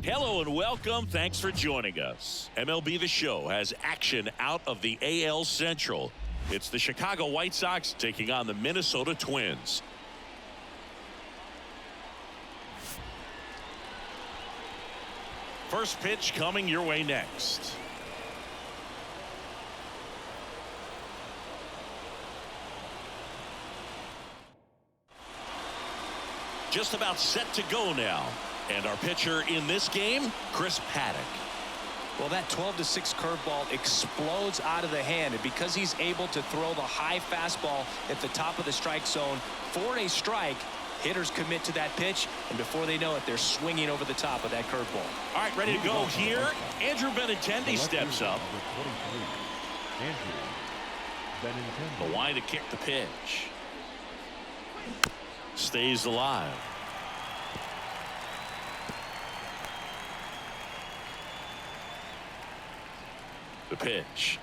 Hello and welcome. Thanks for joining us. MLB The Show has action out of the AL Central. It's the Chicago White Sox taking on the Minnesota Twins. First pitch coming your way next. Just about set to go now. And our pitcher in this game, Chris Paddock. Well, that 12-6 curveball explodes out of the hand, and because he's able to throw the high fastball at the top of the strike zone for a strike, hitters commit to that pitch, and before they know it, they're swinging over the top of that curveball. All right, ready to go here. Andrew Benintendi steps up. The line to kick the pitch. Stays alive. The pitch.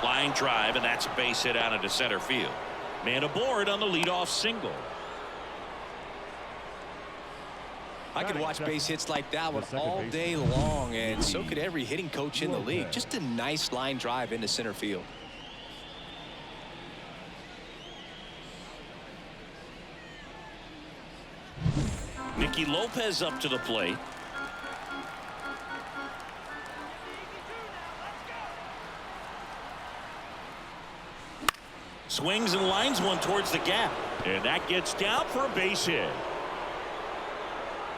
Line drive, and that's a base hit out into center field. Man aboard on the leadoff single. I could watch base hits like that one all day long, and so could every hitting coach in the league. Just a nice line drive into center field. Nicky Lopez up to the plate. Swings and lines one towards the gap, and that gets down for a base hit.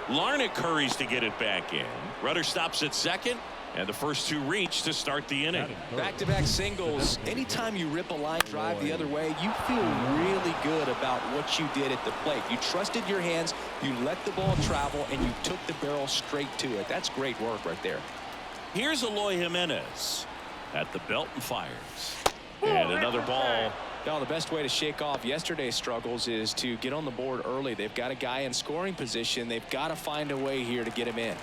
Larnach hurries to get it back in. Rudder stops at second, and the first two reach to start the inning. Back-to-back singles. Anytime you rip a line drive the other way, you feel really good about what you did at the plate. You trusted your hands, you let the ball travel, and you took the barrel straight to it. That's great work right there. Here's Eloy Jimenez at the belt and fires. And another ball. Now, the best way to shake off yesterday's struggles is to get on the board early. They've got a guy in scoring position. They've got to find a way here to get him in.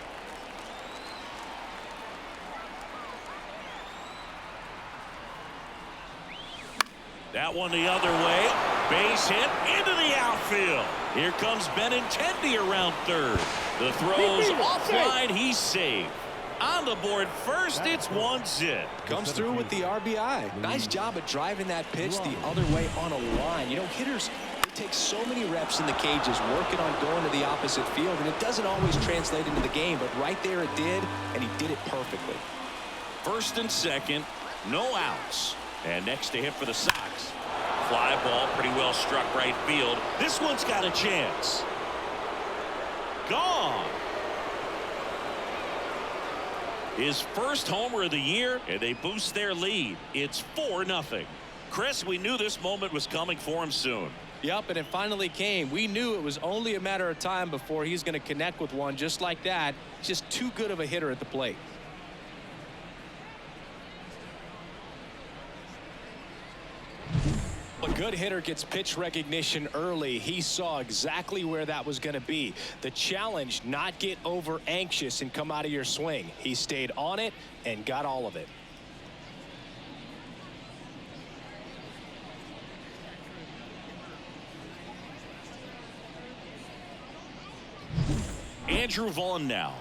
That one the other way. Base hit into the outfield. Here comes Benintendi around third. The throw's offline. He's safe. On the board first, it's one zip. Comes through with the RBI. Nice job of driving that pitch the other way on a line. You know, hitters take so many reps in the cages working on going to the opposite field, and it doesn't always translate into the game, but right there it did, and he did it perfectly. First and second, no outs. And next to hit for the Sox. Fly ball pretty well struck right field. This one's got a chance. Gone. His first homer of the year, and they boost their lead. It's 4-0. Chris, we knew this moment was coming for him soon. Yep, and it finally came. We knew it was only a matter of time before he's going to connect with one just like that. Just too good of a hitter at the plate. A good hitter gets pitch recognition early. He saw exactly where that was going to be. The challenge, not get over anxious and come out of your swing. He stayed on it and got all of it. Andrew Vaughn now.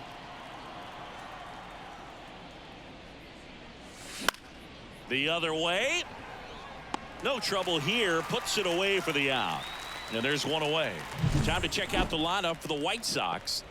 The other way. No trouble here. Puts it away for the out. And there's one away. Time to check out the lineup for the White Sox.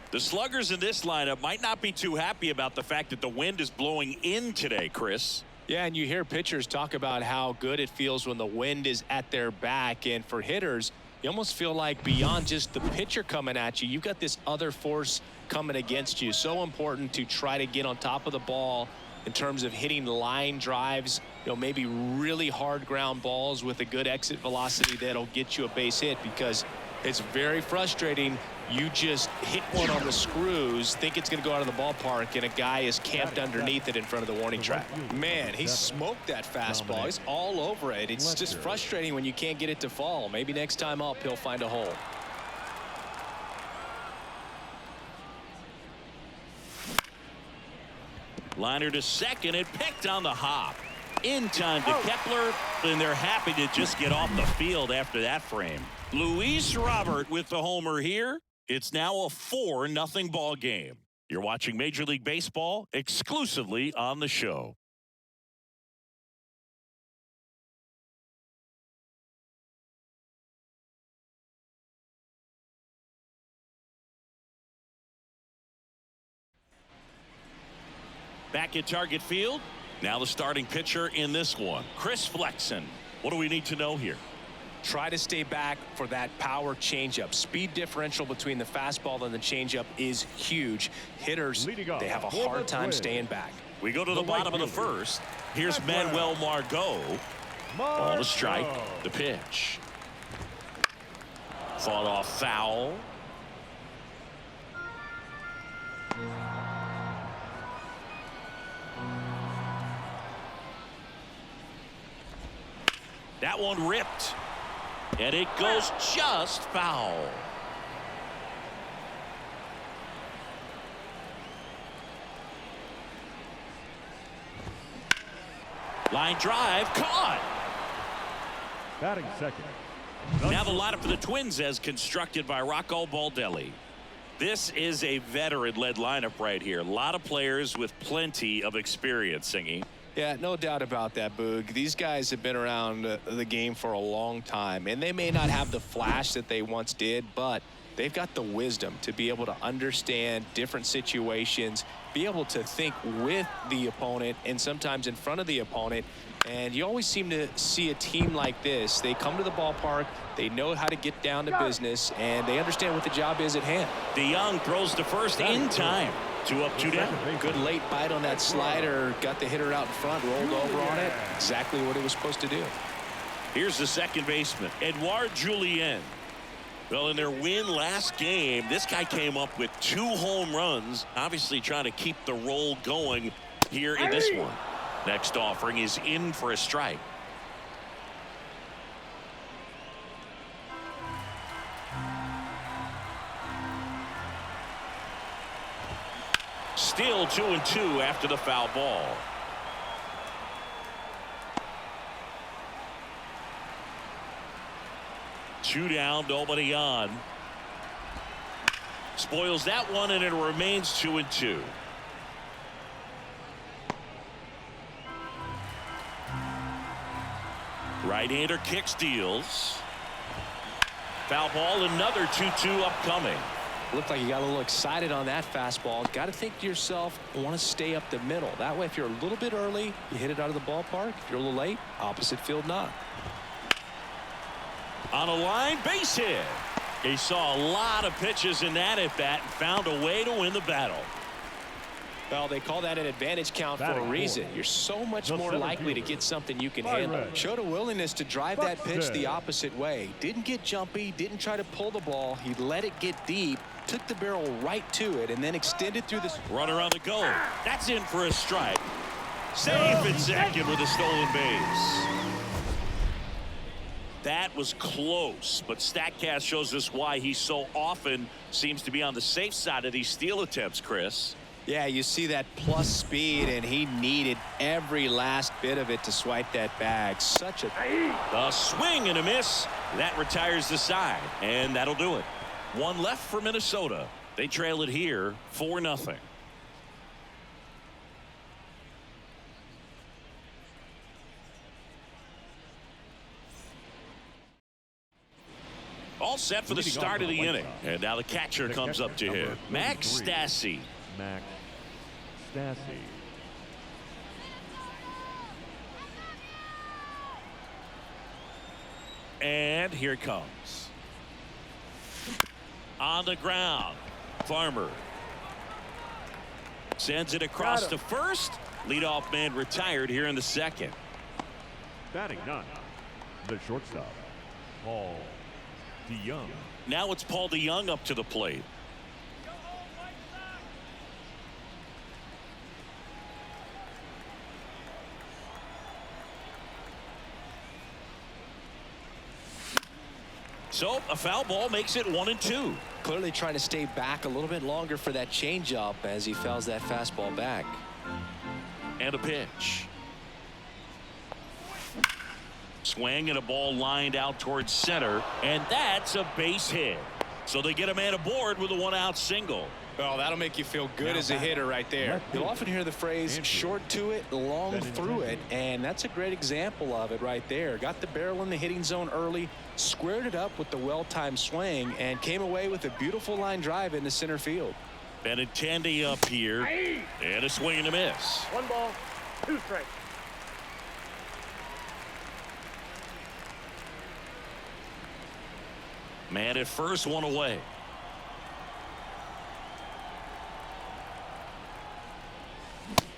The sluggers in this lineup might not be too happy about the fact that the wind is blowing in today, Chris. Yeah, and you hear pitchers talk about how good it feels when the wind is at their back. And for hitters, you almost feel like beyond just the pitcher coming at you, you've got this other force coming against you. So important to try to get on top of the ball in terms of hitting line drives, you know, maybe really hard ground balls with a good exit velocity that'll get you a base hit, because it's very frustrating. You just hit one on the screws, think it's going to go out of the ballpark, and a guy is camped underneath it in front of the warning track. Man, he smoked that fastball. He's all over it. It's just frustrating when you can't get it to fall. Maybe next time up, he'll find a hole. Liner to second, and picked on the hop. in time to Kepler, and they're happy to just get off the field after that frame. Luis Robert with the homer here. It's now a 4-0 ball game. You're watching Major League Baseball exclusively on the show. Back at Target Field. Now the starting pitcher in this one, Chris Flexen. What do we need to know here? Try to stay back for that power changeup. Speed differential between the fastball and the changeup is huge. Hitters, they have a hard time staying back. We go to the bottom of the first. Here's Manuel Margot. Ball to strike. The pitch. Fought off foul. That one ripped. And it goes just foul. Line drive caught. Batting second. Now the lineup for the Twins as constructed by Rocco Baldelli. This is a veteran-led lineup right here. A lot of players with plenty of experience, Singy. Yeah, no doubt about that, Boog. These guys have been around the game for a long time, and they may not have the flash that they once did, but they've got the wisdom to be able to understand different situations, be able to think with the opponent and sometimes in front of the opponent. And you always seem to see a team like this. They come to the ballpark, they know how to get down to business, and they understand what the job is at hand. DeYoung throws to first in time. 2 up, 2 down. Good late bite on that slider. Got the hitter out in front, rolled over on it. Exactly what it was supposed to do. Here's the second baseman, Edouard Julien. Well, in their win last game, this guy came up with 2 home runs, obviously trying to keep the roll going here in this one. Next offering is in for a strike. Still 2-2 after the foul ball. Two down, nobody on. Spoils that one, and it remains 2-2. Right-hander kicks, deals. Foul ball, another 2-2 upcoming. Looked like you got a little excited on that fastball. Got to think to yourself, I want to stay up the middle. That way, if you're a little bit early, you hit it out of the ballpark. If you're a little late, opposite field knock. On a line, base hit. He saw a lot of pitches in that at bat and found a way to win the battle. Well, they call that an advantage count for a reason. You're so much more likely to get something you can handle. Showed a willingness to drive that pitch the opposite way. Didn't get jumpy, didn't try to pull the ball. He let it get deep, took the barrel right to it, and then extended through the runner on the go. That's in for a strike. Safe at second with a stolen base. That was close, but StatCast shows us why he so often seems to be on the safe side of these steal attempts, Chris. Yeah, you see that plus speed, and he needed every last bit of it to swipe that bag. Such a swing and a miss. That retires the side, and that'll do it. One left for Minnesota. They trail it here 4-0. All set for the start of the inning. And now the catcher comes up to him. Max Stassi. Max Stassi. And here it comes. On the ground. Farmer sends it across to first. Leadoff man retired here in the second. Batting 9. The shortstop, Paul DeYoung. Now it's Paul DeYoung up to the plate. So a foul ball makes it 1-2. Clearly trying to stay back a little bit longer for that changeup as he fouls that fastball back. And a pitch. Swing and a ball lined out towards center, and that's a base hit. So they get a man aboard with a 1-out single. Well, that'll make you feel good as a hitter right there. You'll often hear the phrase short to it, long through it, and that's a great example of it right there. Got the barrel in the hitting zone early, squared it up with the well-timed swing, and came away with a beautiful line drive into center field. Benintendi up here, and a swing and a miss. 1 ball, 2 strikes. Man at first, 1 away.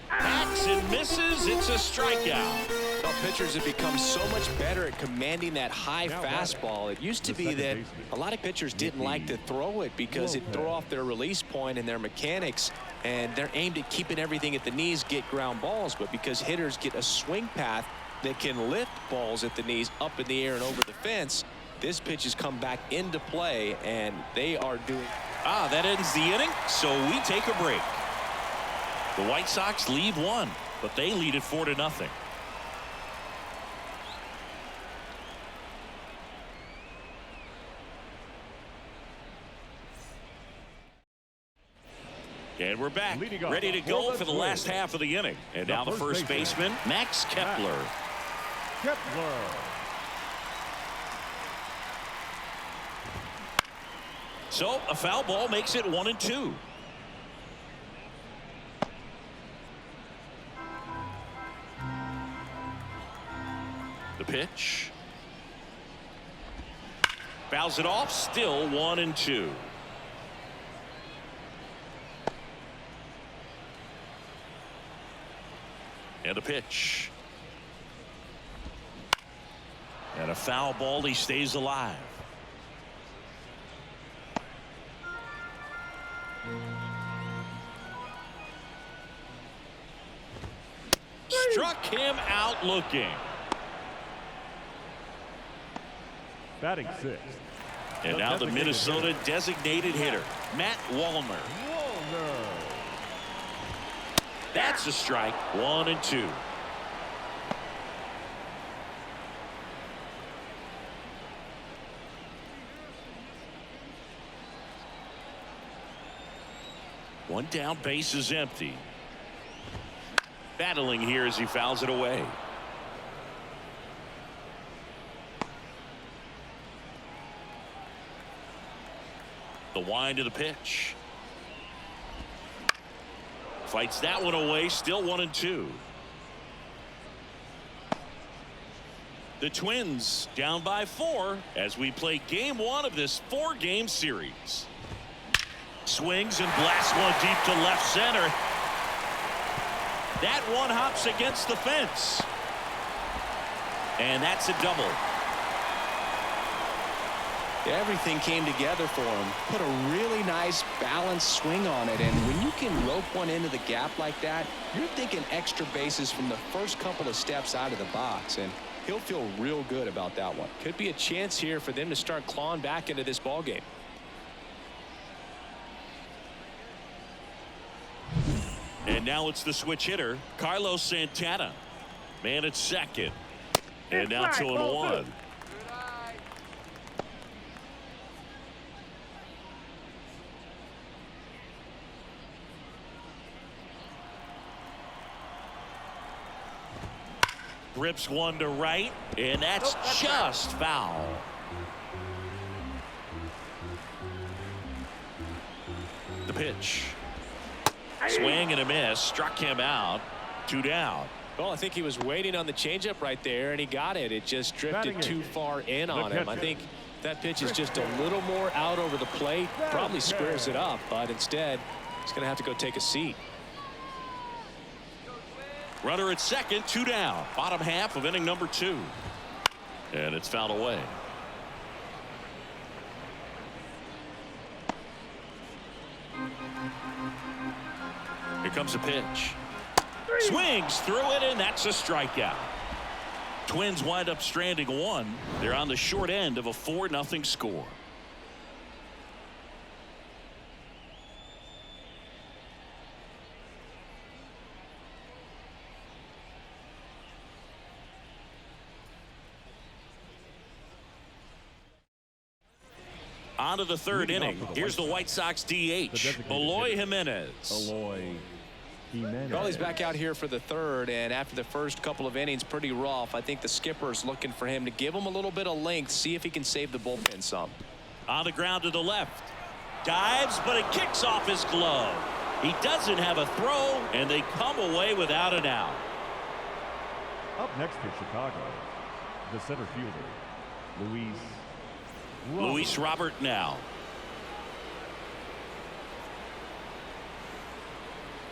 Hacks and misses. It's a strikeout. Well, pitchers have become so much better at commanding that high fastball. It used to be that a lot of pitchers didn't like to throw it because it'd throw off their release point and their mechanics, and they're aimed at keeping everything at the knees, get ground balls. But because hitters get a swing path that can lift balls at the knees up in the air and over the fence, this pitch has come back into play, and they are doing. That ends the inning, so we take a break. The White Sox lead 1, but they lead it 4-0. And we're back, ready to go for the last half of the inning. And now the first baseman, Max Kepler. So a foul ball makes it 1-2. The pitch. Fouls it off, still 1-2. And the pitch. And a foul ball, he stays alive. Struck him out looking. Batting 6th. And now the Minnesota designated hitter, Matt Wallner. That's a strike. 1-2. One down, base is empty. Battling here as he fouls it away. The wind of the pitch. Fights that one away, still 1-2. The Twins down by 4 as we play game 1 of this 4-game series. Swings and blasts one deep to left center. That one hops against the fence. And that's a double. Everything came together for him. Put a really nice balanced swing on it, and when you can rope one into the gap like that, you're thinking extra bases from the first couple of steps out of the box, and he'll feel real good about that one. Could be a chance here for them to start clawing back into this ball game. And now it's the switch hitter, Carlos Santana. Man at second. And now 2-1. Rips one to right, and that's just foul. The pitch. Swing and a miss. Struck him out. 2 down. Well, I think he was waiting on the changeup right there, and he got it. It just drifted too far in on him. I think that pitch is just a little more out over the plate. Probably squares it up, but instead, he's going to have to go take a seat. Runner at second, 2 down. Bottom half of inning number 2. And it's fouled away. Here comes a pitch. Swings through it, and that's a strikeout. Twins wind up stranding 1. They're on the short end of a 4-0 score. On to the third Leading off inning. for the Here's the White Sox DH, Eloy Jimenez. Eloy Jimenez. Well, back out here for the third, and after the first couple of innings, pretty rough. I think the skipper's looking for him to give him a little bit of length, see if he can save the bullpen some. On the ground to the left. Dives, but it kicks off his glove. He doesn't have a throw, and they come away without an out. Up next for Chicago, the center fielder, Luis Robert now.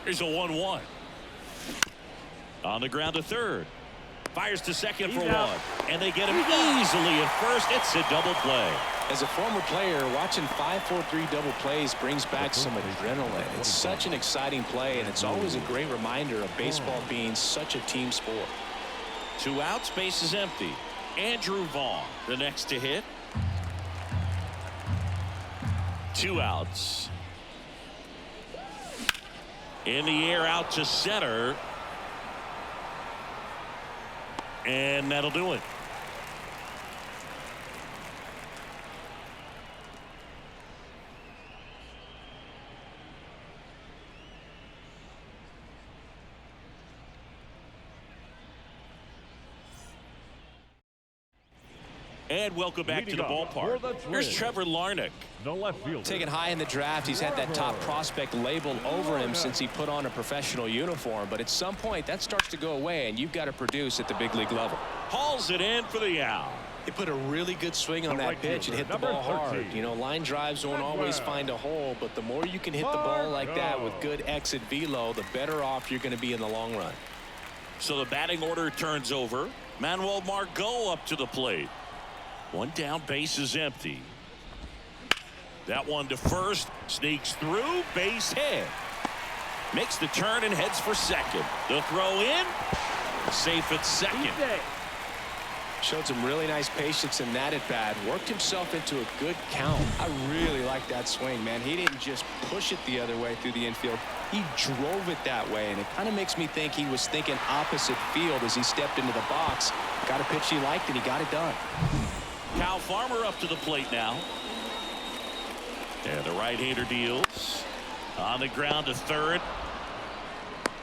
Here's a 1-1. On the ground to third. Fires to second for one. And they get him easily at first. It's a double play. As a former player, watching 5-4-3 double plays brings back some adrenaline. It's such an exciting play, and it's always a great reminder of baseball being such a team sport. 2 outs, base is empty. Andrew Vaughn, the next to hit. 2 outs. In the air, out to center. And that'll do it. And welcome back to the ballpark. Here's Trevor Larnach. the left fielder. Taken high in the draft, he's had that top prospect labeled over him since he put on a professional uniform. But at some point, that starts to go away, and you've got to produce at the big league level. Hauls it in for the out. He put a really good swing on that pitch and hit the ball hard. You know, line drives won't always find a hole, but the more you can hit the ball like that with good exit velo, the better off you're going to be in the long run. So the batting order turns over. Manuel Margot up to the plate. One down, base is empty. That one to first, sneaks through, base hit. Makes the turn and heads for second. The throw in, safe at second. Showed some really nice patience in that at bat. Worked himself into a good count. I really like that swing, man. He didn't just push it the other way through the infield. He drove it that way, and it kind of makes me think he was thinking opposite field as he stepped into the box. Got a pitch he liked, and he got it done. Kyle Farmer up to the plate now. And the right-hander deals. On the ground to third.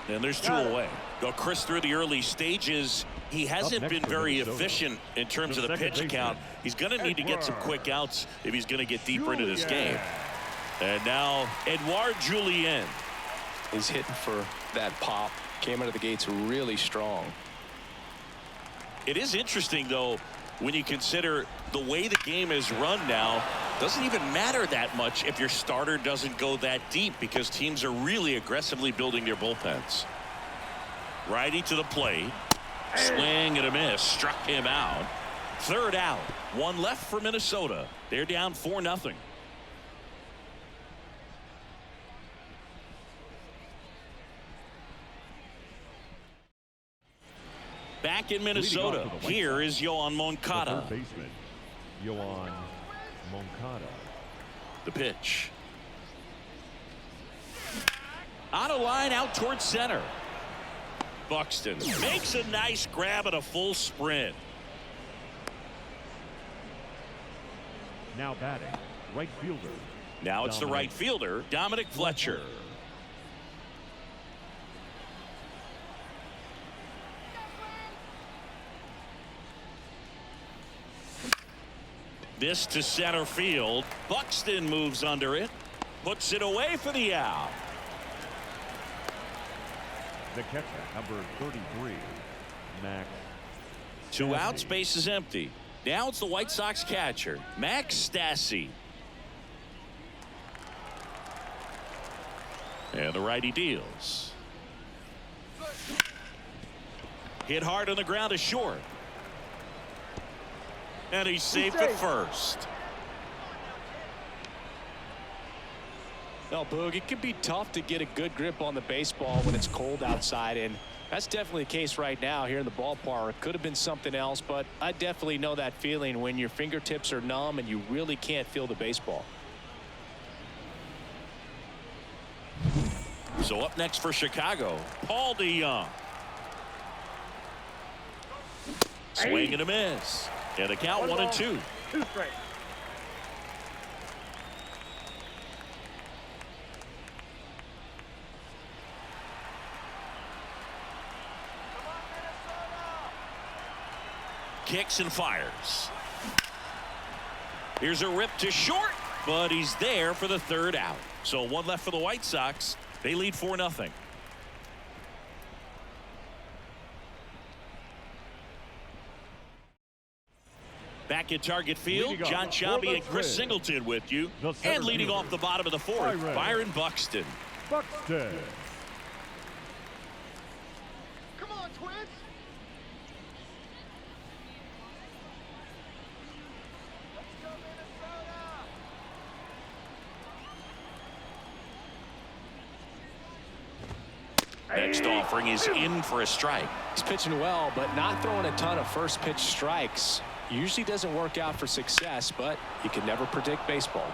And there's two away. Go Chris through the early stages. He hasn't been very efficient in terms of the pitch count. He's going to need to get some quick outs if he's going to get deeper into this game. And now Edouard Julien. He's hitting for that pop. Came out of the gates really strong. It is interesting, though, when you consider the way the game is run now. Doesn't even matter that much if your starter doesn't go that deep, because teams are really aggressively building their bullpens. Righty to the plate. Swing and a miss. Struck him out. Third out. One left for Minnesota. They're down 4-0. Back in Minnesota, here is Yoan Moncada. Third baseman, Yoan Moncada. The pitch. On a line out towards center. Buxton makes a nice grab at a full sprint. Now batting, right fielder. Now it's the right fielder, Dominic Fletcher. This to center field. Buxton moves under it. Puts it away for the out. The catcher, number 33, Max. 2 outs, base is empty. Now it's the White Sox catcher, Max Stassi. And the righty deals. Hit hard on the ground to short. And he's safe at first. Well, Boog, it can be tough to get a good grip on the baseball when it's cold outside, and that's definitely the case right now here in the ballpark. Could have been something else, but I definitely know that feeling when your fingertips are numb and you really can't feel the baseball. So up next for Chicago, Paul DeYoung. Swing and a miss. And the count 1-2. 2 strikes. kicks and fires. Here's a rip to short, but he's there for the third out. So one left for the White Sox. They lead 4-0. Back at Target Field, John Shelby and Chris Singleton with you. And leading off the bottom of the fourth, Byron Buxton. Buxton. Come on, Twins. Let's go, Minnesota. Next offering is in for a strike. He's pitching well, but not throwing a ton of first pitch strikes. Usually doesn't work out for success, but you can never predict baseball.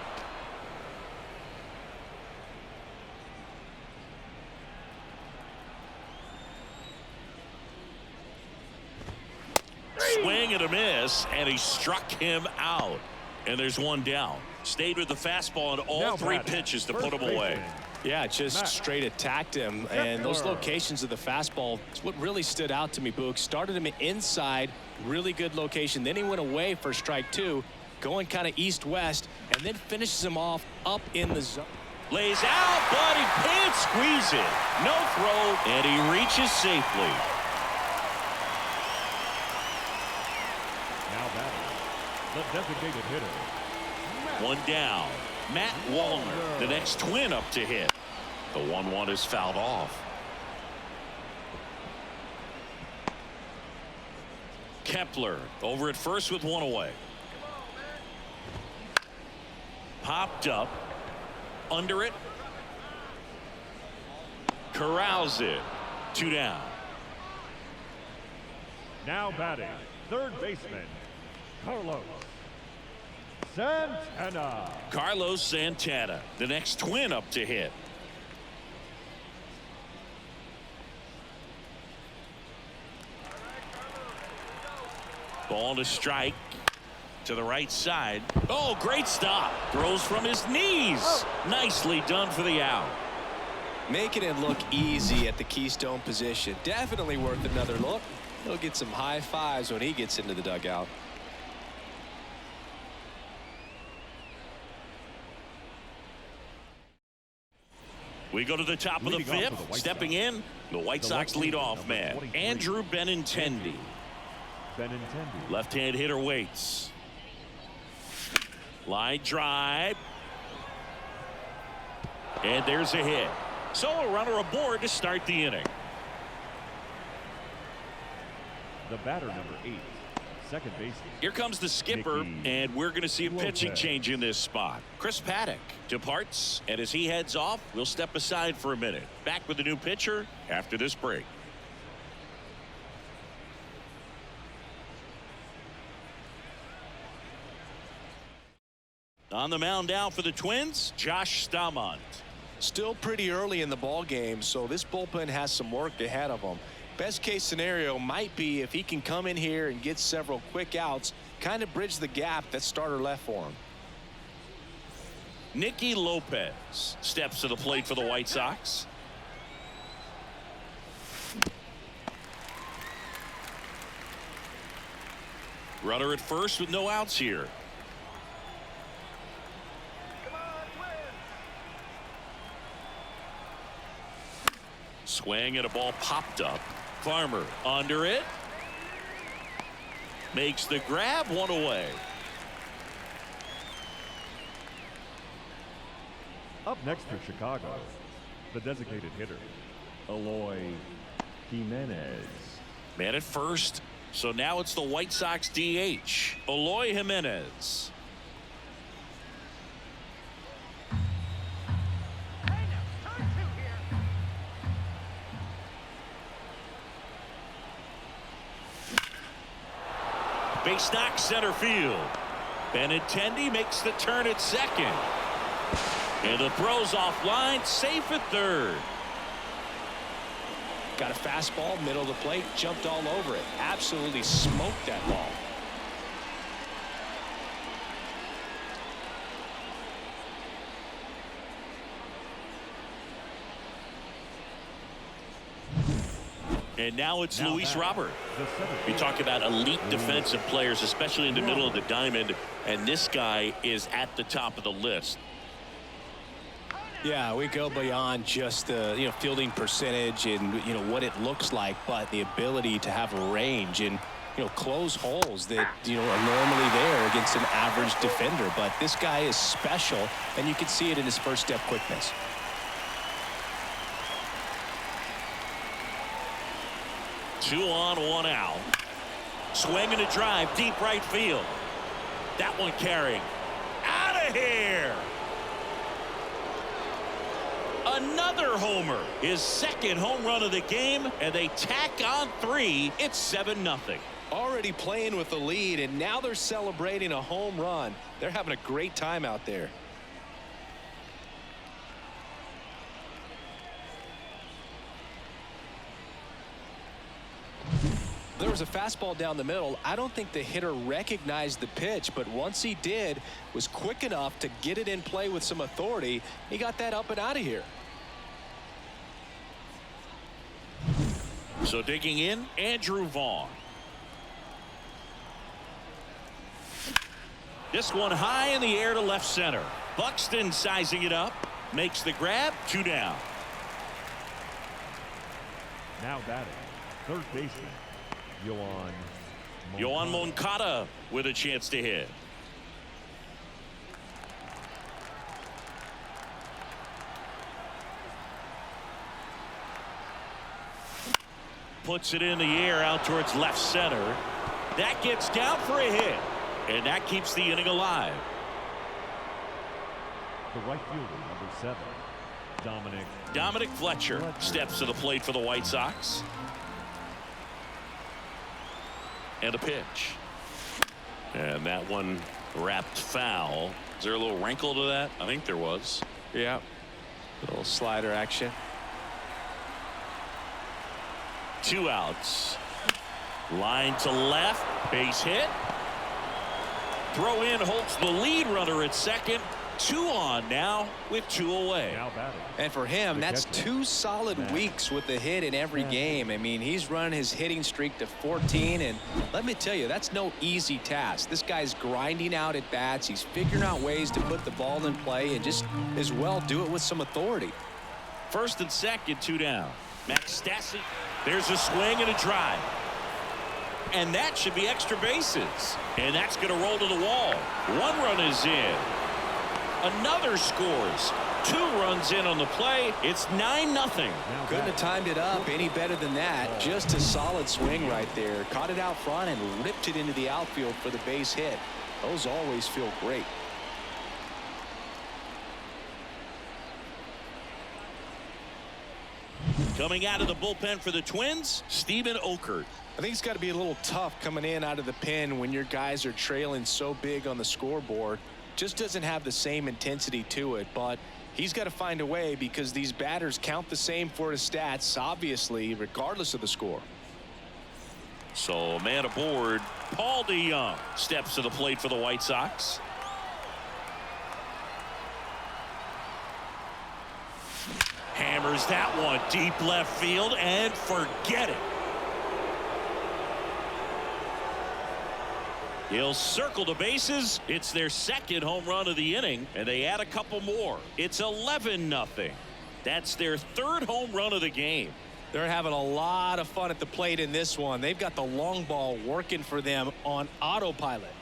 Swing and a miss, and he struck him out. And there's one down. Stayed with the fastball on all three pitches to put him away. Yeah, just straight attacked him. And those locations of the fastball, it's what really stood out to me, Boog. Started him inside, really good location. Then he went away for strike two, going kind of east-west, and then finishes him off up in the zone. Lays out, but he can't squeeze it. No throw, and he reaches safely. Now batting, the designated hitter. One down. Matt Wallner, the next Twin up to hit. The 1-1 is fouled off. Kepler over at first with one away. Popped up. Under it. Corrals it. 2 down. Now batting, third baseman, Carlos Santana. Carlos Santana, the next Twin up to hit. Ball to strike to the right side. Oh, great stop. Throws from his knees. Nicely done for the out. Making it look easy at the keystone position. Definitely worth another look. He'll get some high fives when he gets into the dugout. We go to the top of the fifth. Stepping in, the White Sox leadoff man, Andrew Benintendi. Left-hand hitter waits. Line drive. And there's a hit. So a runner aboard to start the inning. The batter, number 8, second baseman. Here comes the skipper, and we're going to see a pitching change in this spot. Chris Paddock departs, and as he heads off, we'll step aside for a minute. Back with the new pitcher after this break. On the mound now for the Twins, Josh Staumont. Still pretty early in the ball game, so this bullpen has some work ahead of them. Best case scenario might be if he can come in here and get several quick outs, kind of bridge the gap that starter left for him. Nicky Lopez steps to the plate for the White Sox. Runner at first with no outs here. Swing and a ball popped up. Farmer under it. Makes the grab, one away. Up next for Chicago, the designated hitter, Eloy Jimenez. Man at first. So now it's the White Sox DH, Eloy Jimenez. Base knock center field. Benintendi makes the turn at second. And the throw's offline, safe at third. Got a fastball, middle of the plate, jumped all over it. Absolutely smoked that ball. And now it's Now Luis back, Robert. the seventh We baseman. talk about elite defensive players, especially in the middle of the diamond, and this guy is at the top of the list. Yeah, we go beyond just the fielding percentage and what it looks like, but the ability to have range and close holes that are normally there against an average defender. But this guy is special, and you can see it in his first step quickness. Two on, one out. Swing and a drive, deep right field. That one carrying. Out of here. Another homer. His second home run of the game, and they tack on 3. It's 7-0. Already playing with the lead, and now they're celebrating a home run. They're having a great time out there. There was a fastball down the middle. I don't think the hitter recognized the pitch, but once he did, was quick enough to get it in play with some authority. He got that up and out of here. So digging in, Andrew Vaughn. This one high in the air to left center. Buxton sizing it up, makes the grab, 2 down. Now batting, third baseman, Yohan Moncada with a chance to hit. Puts it in the air out towards left center. That gets down for a hit, and that keeps the inning alive. The right fielder, number 7, Dominic Fletcher steps to the plate for the White Sox. And a pitch. And that one wrapped foul. Is there a little wrinkle to that? I think there was. Yeah. A little slider action. 2 outs. Line to left. Base hit. Throw in holds the lead runner at second. 2 on now with 2 away. Now batting. And for him, that's 2 solid weeks with a hit in every game. I mean, he's run his hitting streak to 14, and let me tell you, that's no easy task. This guy's grinding out at bats. He's figuring out ways to put the ball in play and just as well do it with some authority. First and second, 2 down. Max Stassi. There's a swing and a drive. And that should be extra bases. And that's going to roll to the wall. 1 run is in. Another scores. 2 runs in on the play. It's 9-0. Couldn't have timed it up any better than that. Just a solid swing right there. Caught it out front and ripped it into the outfield for the base hit. Those always feel great. Coming out of the bullpen for the Twins, Steven Okert. I think it's got to be a little tough coming in out of the pen when your guys are trailing so big on the scoreboard. Just doesn't have the same intensity to it, but he's got to find a way because these batters count the same for his stats, obviously, regardless of the score. So man aboard, Paul DeYoung steps to the plate for the White Sox. Hammers that one deep left field and forget it. He'll circle the bases. It's their second home run of the inning, and they add a couple more. It's 11-0. That's their 3rd home run of the game. They're having a lot of fun at the plate in this one. They've got the long ball working for them on autopilot.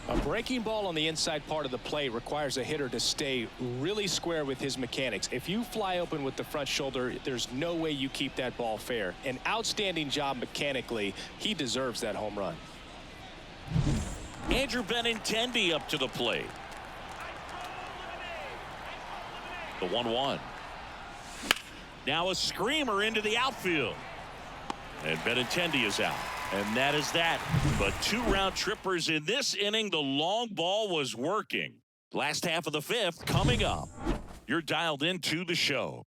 A breaking ball on the inside part of the plate requires a hitter to stay really square with his mechanics. If you fly open with the front shoulder, there's no way you keep that ball fair. An outstanding job mechanically. He deserves that home run. Andrew Benintendi up to the plate. The 1-1. Now a screamer into the outfield. And Benintendi is out. And that is that. But 2 round trippers in this inning. The long ball was working. Last half of the 5th coming up. You're dialed into the show.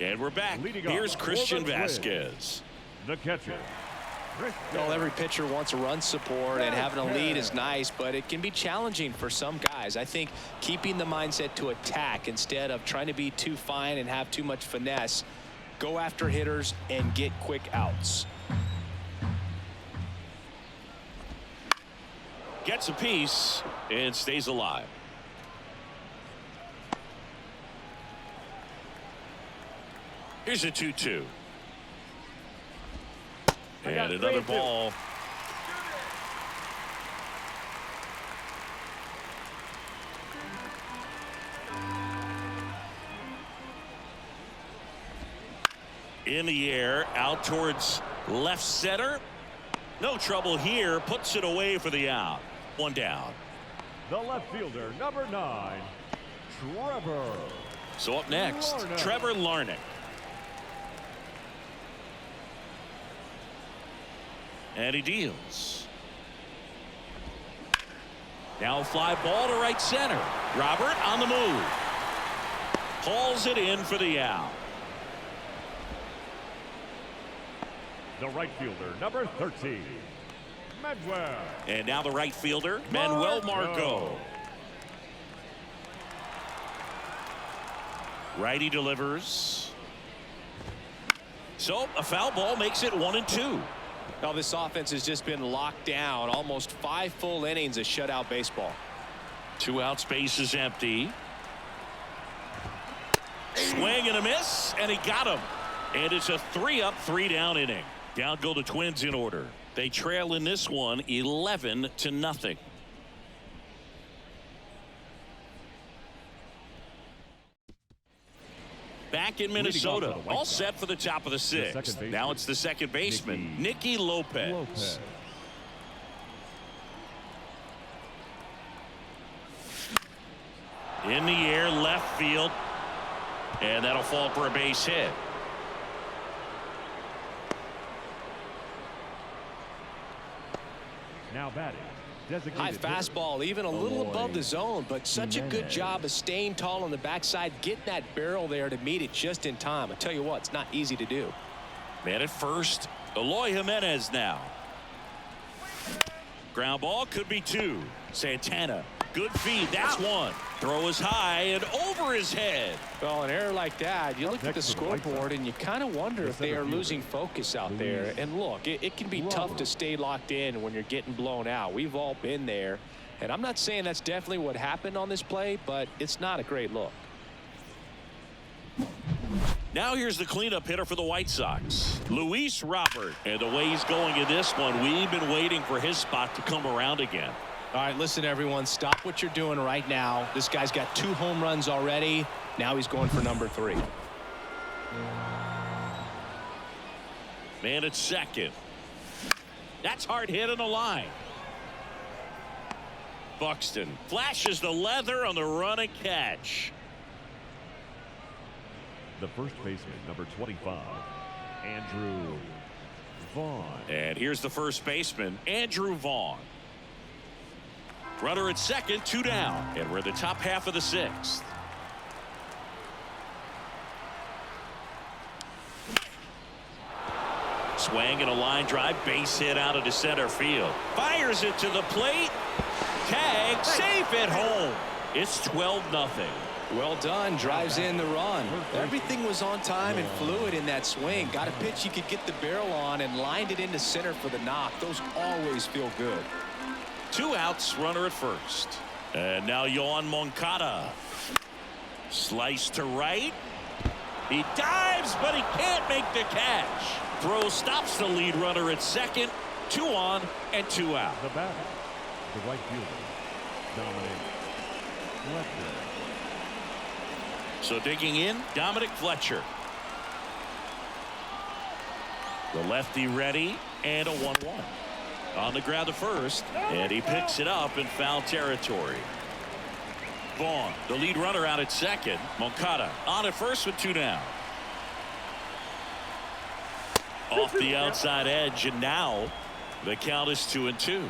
And we're back. Leading Here's off for Christian the Twins, Vasquez. The catcher, Well, every pitcher wants run support, and having a lead is nice, but it can be challenging for some guys. I think keeping the mindset to attack instead of trying to be too fine and have too much finesse, go after hitters and get quick outs. Gets a piece and stays alive. Here's a 2-2. And another ball. In the air, out towards left center. No trouble here. Puts it away for the out. One down. The left fielder, number 9, Trevor. So up next, Trevor Larnach. And he deals. Now a fly ball to right center. Robert on the move. Hauls it in for the out. The right fielder, number 13, Manuel. And now the right fielder, Manuel Margot. Righty delivers. So a foul ball makes it 1-2. Now this offense has just been locked down. Almost 5 full innings of shutout baseball. 2 outs, base is empty. Swing and a miss, and he got him. And it's a 3-up, 3-down inning. Down go the Twins in order. They trail in this one 11-0. Back in Minnesota, all set for the top of the 6th. Now it's the second baseman, Nicky Lopez. In the air, left field, and that'll fall for a base hit. Now batting. High fastball, even a little above the zone, but such a good job of staying tall on the backside, getting that barrel there to meet it just in time. I tell you what, it's not easy to do. Man at first, Eloy Jimenez now. Ground ball could be 2. Santana, good feed, that's 1. Throw is high and over his head. Well, an error like that, you look at the scoreboard and you kind of wonder if they are losing focus out there. And look, it can be tough to stay locked in when you're getting blown out. We've all been there. And I'm not saying that's definitely what happened on this play, but it's not a great look. Now here's the cleanup hitter for the White Sox, Luis Robert. And the way he's going in this one, we've been waiting for his spot to come around again. All right, listen, everyone, stop what you're doing right now. This guy's got 2 home runs already. Now he's going for number 3. Man at second. That's hard hit on the line. Buxton flashes the leather on the run and catch. The first baseman, number 25, Andrew Vaughn. And here's the first baseman, Andrew Vaughn. Runner at second, 2 down, and we're in the top half of the 6th. Swing and a line drive, base hit out into center field. Fires it to the plate. Tag, safe at home. It's 12-0. Well done. Drives in the run. Everything was on time and fluid in that swing. Got a pitch you could get the barrel on and lined it into center for the knock. Those always feel good. 2 outs, runner at first. And now Yoan Moncada. Slice to right. He dives, but he can't make the catch. Throw stops the lead runner at second. 2 on and 2 out. The batter, the right fielder, Dominic Fletcher. So digging in, Dominic Fletcher. The lefty ready, and a 1-1. On the ground to first, and he picks it up in foul territory. Vaughn, the lead runner, out at second. Moncada on at first with 2 down. Off the outside edge, and now the count is 2-2.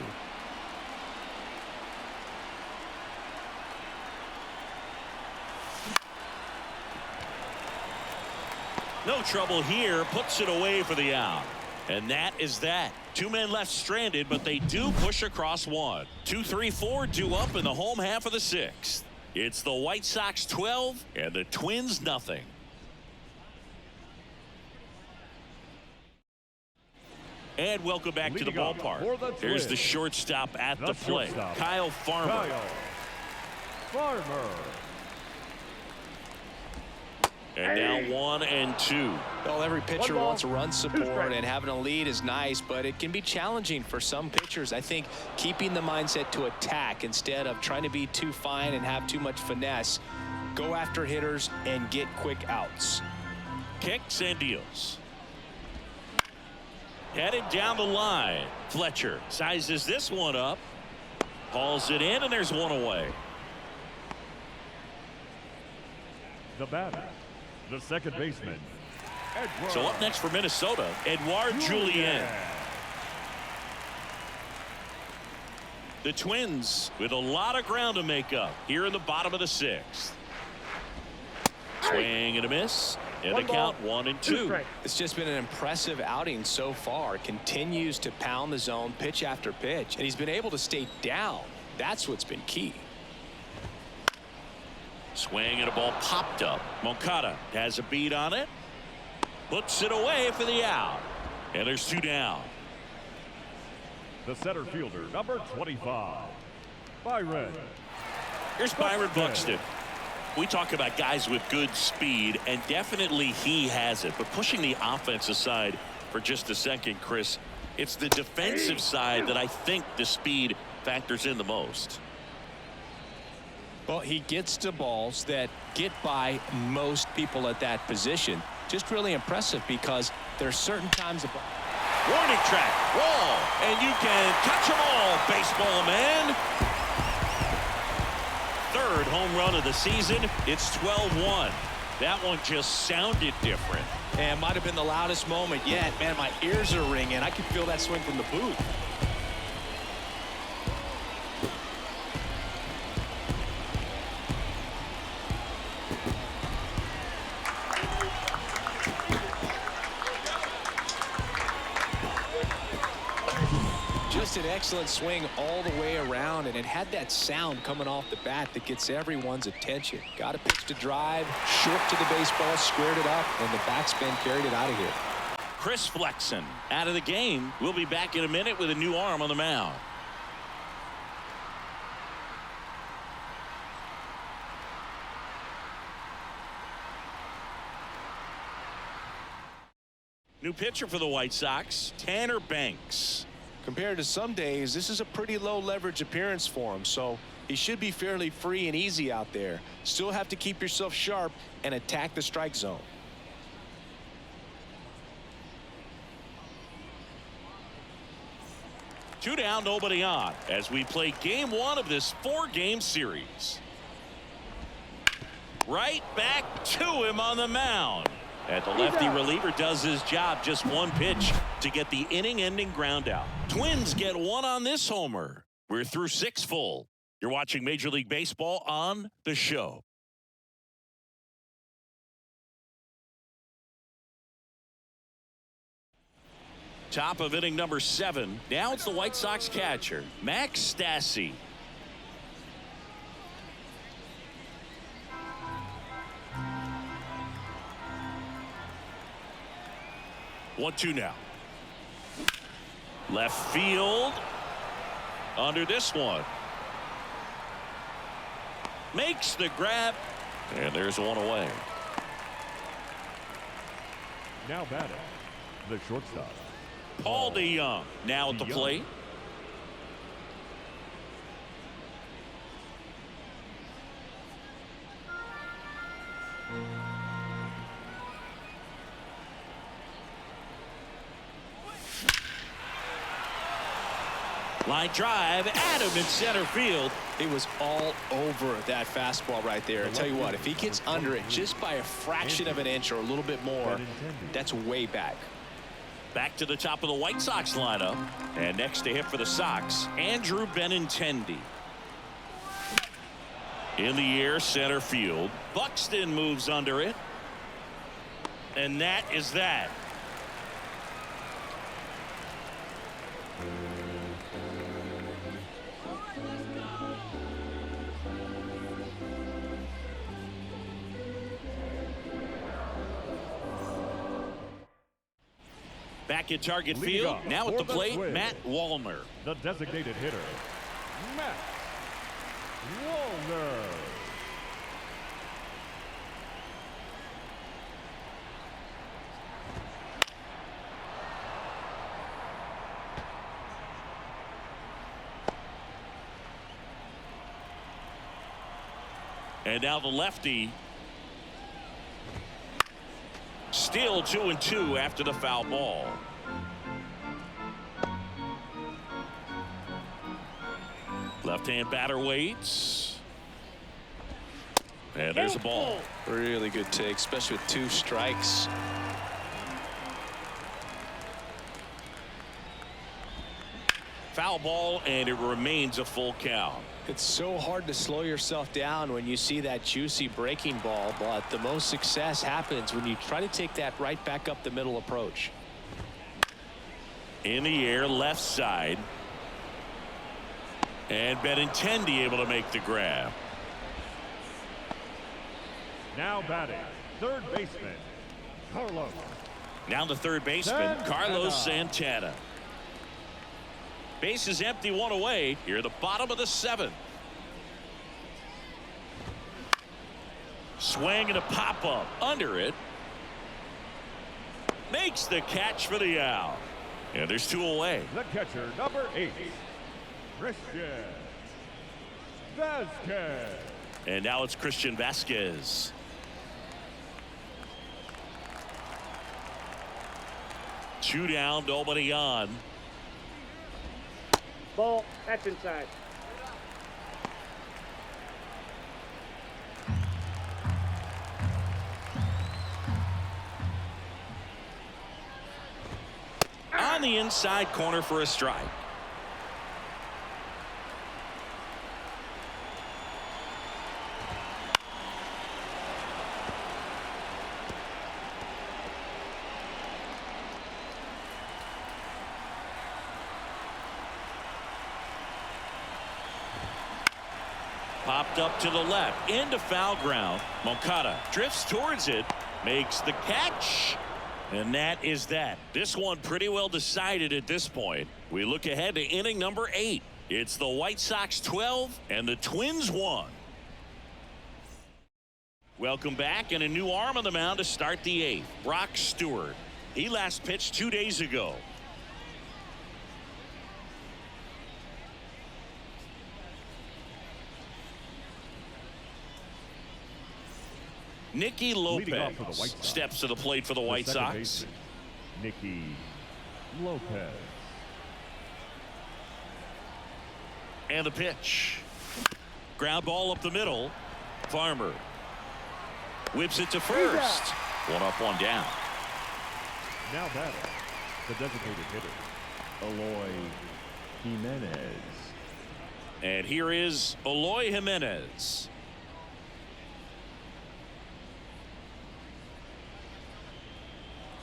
No trouble here, puts it away for the out. And that is that. Two men left stranded, but they do push across one. 2, 3, 4 due up in the home half of the sixth. It's the White Sox 12 and the Twins nothing. And welcome back to the ballpark. There's the shortstop at the plate, Kyle Farmer. And now 1 and 2. Well, every pitcher wants run support, and having a lead is nice, but it can be challenging for some pitchers. I think keeping the mindset to attack instead of trying to be too fine and have too much finesse. Go after hitters and get quick outs. Kicks and deals. Headed down the line. Fletcher sizes this one up. Hauls it in, and there's one away. The batter, the second baseman, Edward. So up next for Minnesota, Edouard Julien. The Twins with a lot of ground to make up here in the bottom of the sixth. Swing and a miss. And the count 1 and 2. It's just been an impressive outing so far. Continues to pound the zone pitch after pitch, and he's been able to stay down. That's what's been key. Swing and a ball popped up. Moncada has a beat on it. Puts it away for the out. And there's 2 down. The center fielder, number 25, Byron. Here's Byron Buxton. We talk about guys with good speed, and definitely he has it. But pushing the offense aside for just a second, Chris, it's the defensive side that I think the speed factors in the most. Well, he gets to balls that get by most people at that position. Just really impressive because there's certain times. Warning track, roll, and you can catch them all, baseball man. Third home run of the season. It's 12-1. That one just sounded different. And might have been the loudest moment yet. Man, my ears are ringing. I can feel that swing from the booth. Just an excellent swing all the way around, and it had that sound coming off the bat that gets everyone's attention. Got a pitch to drive, short to the baseball, squared it up, and the backspin carried it out of here. Chris Flexen out of the game. We'll be back in a minute with a new arm on the mound. New pitcher for the White Sox, Tanner Banks. Compared to some days, this is a pretty low leverage appearance for him, so he should be fairly free and easy out there. Still have to keep yourself sharp and attack the strike zone. Two down, nobody on, as we play game 1 of this 4-game series. Right back to him on the mound. And the lefty reliever does his job. Just one pitch to get the inning-ending ground out. Twins get 1 on this homer. We're through 6 full. You're watching Major League Baseball on The Show. Top of inning number 7. Now it's the White Sox catcher, Max Stassi. One, 2 now. Left field. Under this one. Makes the grab. And there's one away. Now batting, the shortstop, Paul DeYoung now at the plate. Line drive, Adam in center field. It was all over that fastball right there. I'll tell you what, if he gets under it just by a fraction of an inch or a little bit more, that's way back. Back to the top of the White Sox lineup. And next to hit for the Sox, Andrew Benintendi. In the air, center field. Buxton moves under it. And that is that. Back at target Leading field. off Now at the for the plate, Twins, Matt Wallner. the designated hitter, Matt Wallner. And now the lefty. Still 2-2 after the foul ball. Left-hand batter waits. And there's a ball. Really good take, especially with 2 strikes. Foul ball, and it remains a full count. It's so hard to slow yourself down when you see that juicy breaking ball, but the most success happens when you try to take that right back up the middle approach. In the air, left side. And Benintendi able to make the grab. Now batting, third baseman, Carlos. Now the third baseman, Carlos Santana. Base is empty, 1 away. Here at the bottom of the 7th. Swing and a pop-up under it. Makes the catch for the out. And there's 2 away. The catcher, number 8, Christian Vasquez. And now it's Christian Vasquez. Two down, nobody on. Ball. That's inside. On the inside corner for a strike. Popped up to the left into foul ground. Moncada drifts towards it, makes the catch, and that is that. This one pretty well decided at this point. We look ahead to inning number 8. It's the White Sox 12 and the Twins 1. Welcome back, and a new arm on the mound to start the 8th. Brock Stewart. He last pitched 2 days ago. Nicky Lopez steps to the plate for the White Sox. Nicky Lopez. And the pitch. Ground ball up the middle. Farmer whips it to first. 1 up, 1 down. Now batting, the designated hitter, Eloy Jimenez. And here is Eloy Jimenez.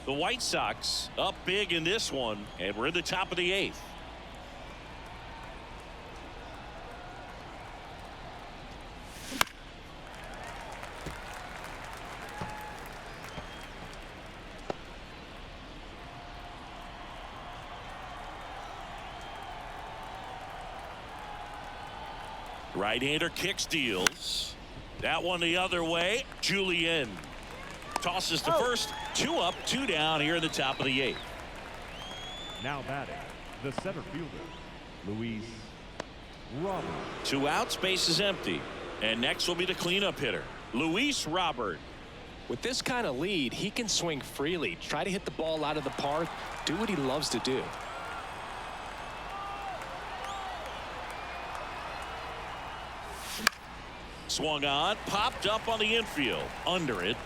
The White Sox up big in this one, and we're in the top of the 8th. Right-hander kick steals. That one the other way. Julien tosses to first. 2 up, 2 down here in the top of the 8th. Now batting, the center fielder, Luis Robert. 2 outs, base is empty. And next will be the cleanup hitter, Luis Robert. With this kind of lead, he can swing freely, try to hit the ball out of the park, do what he loves to do. Swung on, popped up on the infield, under it.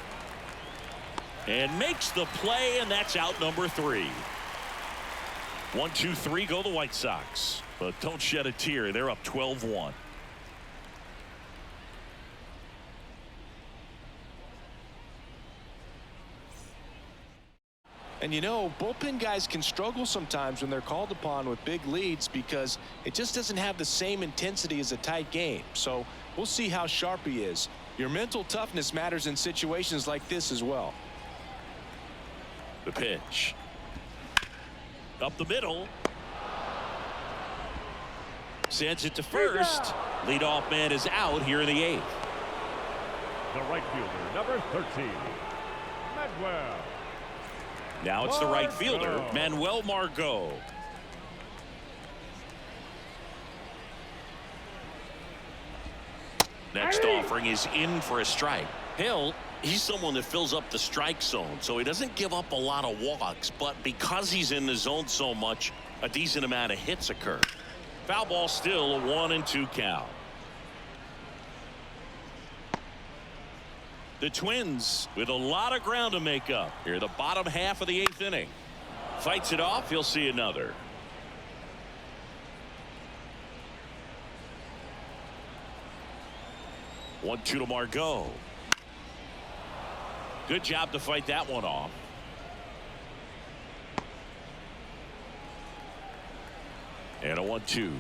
And makes the play, and that's out number 3. 1, 2, 3 go the White Sox. But don't shed a tear. They're up 12-1. And you know, bullpen guys can struggle sometimes when they're called upon with big leads because it just doesn't have the same intensity as a tight game. So we'll see how sharp he is. Your mental toughness matters in situations like this as well. The pitch. Up the middle. Sends it to first. Leadoff man is out here in the 8th. The right fielder, number 13, Manuel. Now it's the right fielder, Manuel Margot. Next offering is in for a strike. Hill, he's someone that fills up the strike zone, so he doesn't give up a lot of walks, but because he's in the zone so much, a decent amount of hits occur. Foul ball, still a 1-2 count. The Twins with a lot of ground to make up here, the bottom half of the 8th inning. Fights it off. He'll see another. One, 2 to Margot. Good job to fight that one off. And a 1-2.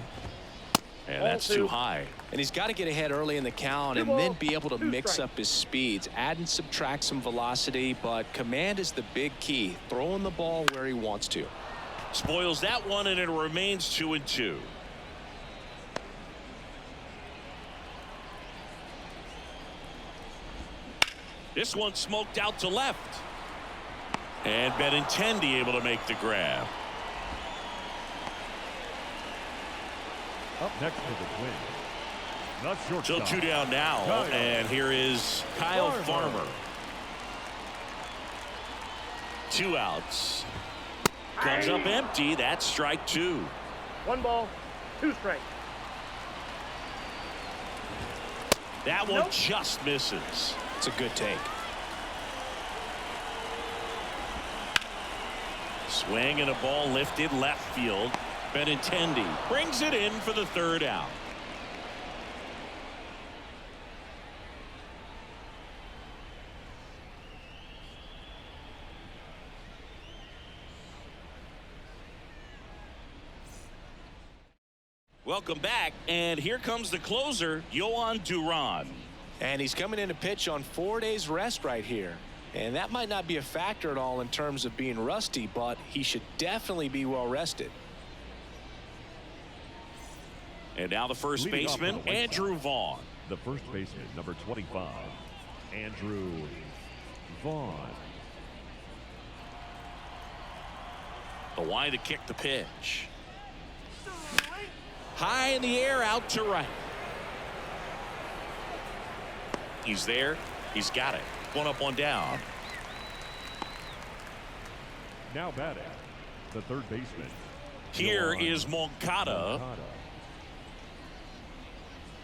And that's too high. And he's got to get ahead early in the count and then be able to mix up his speeds, add and subtract some velocity, but command is the big key. Throwing the ball where he wants to. Spoils that one, and it remains 2-2. This one smoked out to left. And Benintendi able to make the grab. Up next for the Twins, the shortstop. So 2 down now, and here is Kyle Farmer. 2 outs. Comes up empty. That's strike 2. 1 ball, 2 strikes. That one just misses. It's a good take. Swing and a ball lifted left field. Benintendi brings it in for the 3rd out. Welcome back, and here comes the closer, Yohan Duran. And he's coming in to pitch on 4 days rest right here. And that might not be a factor at all in terms of being rusty, but he should definitely be well rested. And now the first baseman, Andrew Vaughn. The first baseman, number 25, Andrew Vaughn. The line to kick the pitch. High in the air, out to right. He's there. He's got it. 1 up, 1 down. Now batting, the third baseman. Here is Moncada.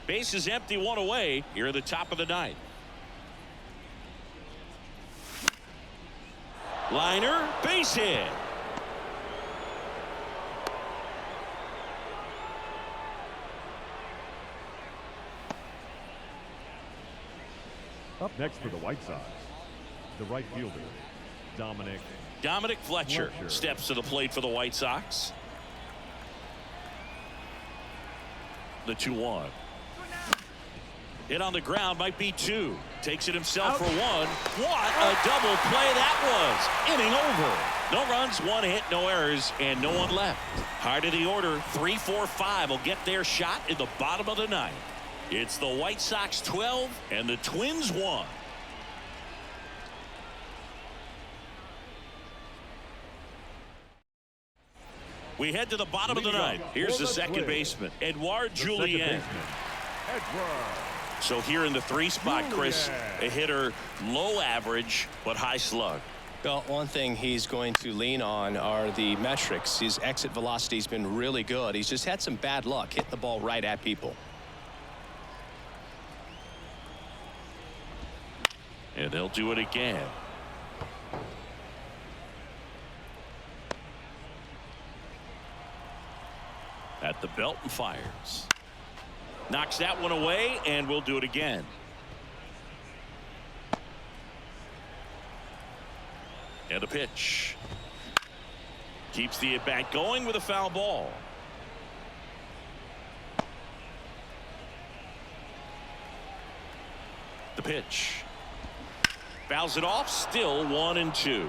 Base is empty, 1 away. Here at the top of the 9th. Liner, base hit. Up next for the White Sox, the right fielder, Dominic Fletcher steps to the plate for the White Sox. The 2-1. Hit on the ground, might be 2. Takes it himself for 1. What a double play that was. Inning over. No runs, 1 hit, no errors, and no one left. High to the order, 3-4-5 will get their shot in the bottom of the 9th. It's the White Sox 12 and the Twins 1. We head to the bottom of the 9th. Here's the second baseman, Edouard Julien. So here in the 3 spot, Chris, a hitter low average but high slug. Well, one thing he's going to lean on are the metrics. His exit velocity has been really good. He's just had some bad luck hitting the ball right at people. And they'll do it again. At the belt and fires. Knocks that one away, and we'll do it again. And a pitch. Keeps the at-bat going with a foul ball. The pitch. Fouls it off, still 1-2.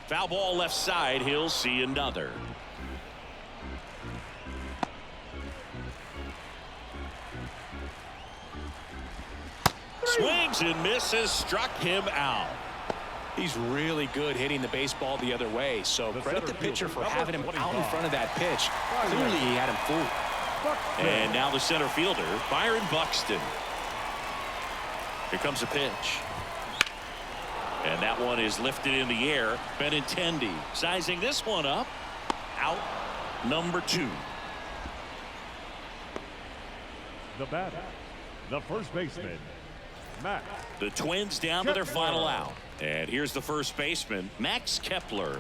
Foul ball left side. He'll see another. Swings and misses. Struck him out. He's really good hitting the baseball the other way. So credit the pitcher for having him out in front of that pitch. Clearly he had him fooled. And now the center fielder, Byron Buxton. Here comes a pitch. And that one is lifted in the air. Benintendi sizing this one up. Out number 2. The batter, the first baseman, Max. The Twins down to their final out. And here's the first baseman, Max Kepler.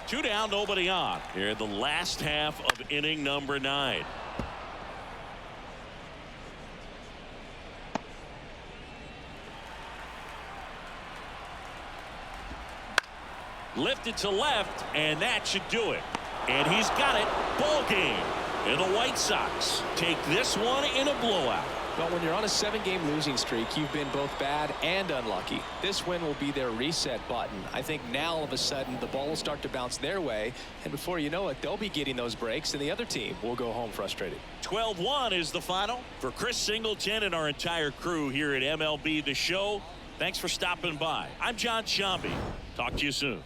2 down, nobody on. Here in the last half of inning number 9. Lifted to left, and that should do it. And he's got it. Ball game. And the White Sox take this one in a blowout. Well, when you're on a 7-game losing streak, you've been both bad and unlucky. This win will be their reset button. I think now all of a sudden the ball will start to bounce their way, and before you know it, they'll be getting those breaks, and the other team will go home frustrated. 12-1 is the final. For Chris Singleton and our entire crew here at MLB The Show, thanks for stopping by. I'm John Shambi. Talk to you soon.